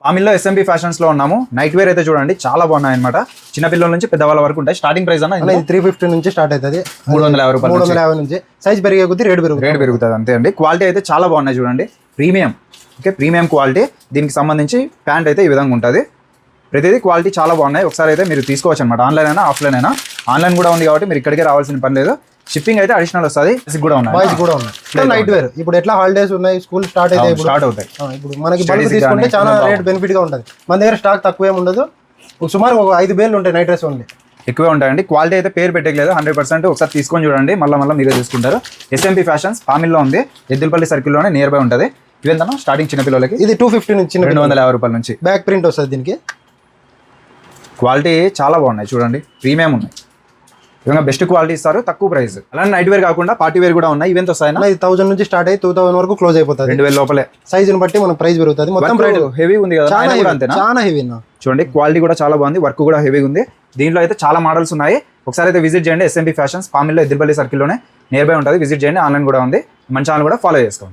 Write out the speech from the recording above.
ఆమిల్లో SMP fashions లో ఉన్నాము. Night wear అయితే చూడండి చాలా బాగున్నాయి అనమాట. చిన్న పిల్లల నుంచి పెద్దవాళ్ళ వరకు ఉంటాయి. స్టార్టింగ్ ప్రైస్ అన్న 350 నుంచి స్టార్ట్ అవుతుంది. 350 రూపాయలు 350 నుంచి సైజ్ పెరిగే కొద్దీ రేట్ పెరుగుతుంది అంతే అండి. క్వాలిటీ అయితే చాలా బాగున్నాయి చూడండి. Premium, okay, premium quality. దీనికి సంబంధించి ప్యాంట్ అయితే ఈ విధంగా ఉంటుంది. ప్రతిదీ క్వాలిటీ చాలా బాగున్నాయి. ఒకసారి అయితే మీరు తీసుకోవచ్చు అనమాట. ఆన్లైన్ అయినా ఆఫ్లైన్ అయినా. ఆన్లైన్ కూడా ఉంది కాబట్టి మీరు ఇక్కడికే రావాల్సిన పని లేదు. షిప్పింగ్ అయితే అడిషనల్ వస్తుంది. కూడా ఉన్నాయి, బాయ్స్ కూడా ఉన్నాయి. నైట్ వేర్ ఇప్పుడు ఎట్లా హాలిడేస్ ఉన్నాయి, స్కూల్ స్టార్ట్ అవుతాయి. ఇప్పుడు మనకి బల్క్ తీసుకుంటే చాలా రేట్ బెనిఫిట్ గా ఉంటుంది. మన దగ్గర స్టాక్ తక్కువ ఏమి ఉండదు. సుమారు ఒక 5 బేర్లు ఉంటాయి నైట్ డ్రెస్ ఓన్లీ. ఎక్కువే ఉంటాయండి. క్వాలిటీ అయితే పేరు పెట్టలేదు 100%. ఒకసారి తీసుకొని చూడండి, మళ్ళీ మీరే చూసుకుంటారు. ఎస్ఎంపీ ఫ్యాషన్స్ పామిల్లో ఉంది. ఎద్దులపల్లి సర్కిల్లోనే నియర్ బై ఉంటుంది. ఇవేంటన్నా స్టార్టింగ్ చిన్నపిల్లలకి ఇది 250 నుంచి 250 రూపాయల నుంచి బ్యాక్ ప్రింట్ వస్తుంది. దీనికి క్వాలిటీ చాలా బాగున్నాయి చూడండి. ప్రీమియం ఉన్నాయి. ఇవన్నీ బెస్ట్ క్వాలిటీ ఇస్తారు, తక్కువ ప్రైస్. అలానే నైట్ వేర్ కాకుండా పార్టీ వేర్ కూడా ఉన్నాయి. ఈవెంట్ వస్తాయి. ఇది 1000 నుంచి స్టార్ట్ అయ్యి 2000 వరకు క్లోజ్ అయిపోతుంది. 2000 లోపలే. సైజుని బట్టి మన ప్రైస్ పెరుగుతుంది. మొత్తం హెవీ ఉంది కదా, చాలా హెవీ. చూడండి క్వాలిటీ కూడా చాలా బాగుంది. వర్క్ కూడా హెవీగా ఉంది. దీంట్లో అయితే చాలా మోడల్స్ ఉన్నాయి. ఒకసారి అయితే విజిట్ చేయండి. SMP fashions పామిల్లో Eddulapalli సర్కిల్లోనే near by ఉంటుంది. విజిట్ చేయండి. ఆన్లైన్ కూడా ఉంది. మన ఛానల్ కూడా ఫాలో చేసుకోండి.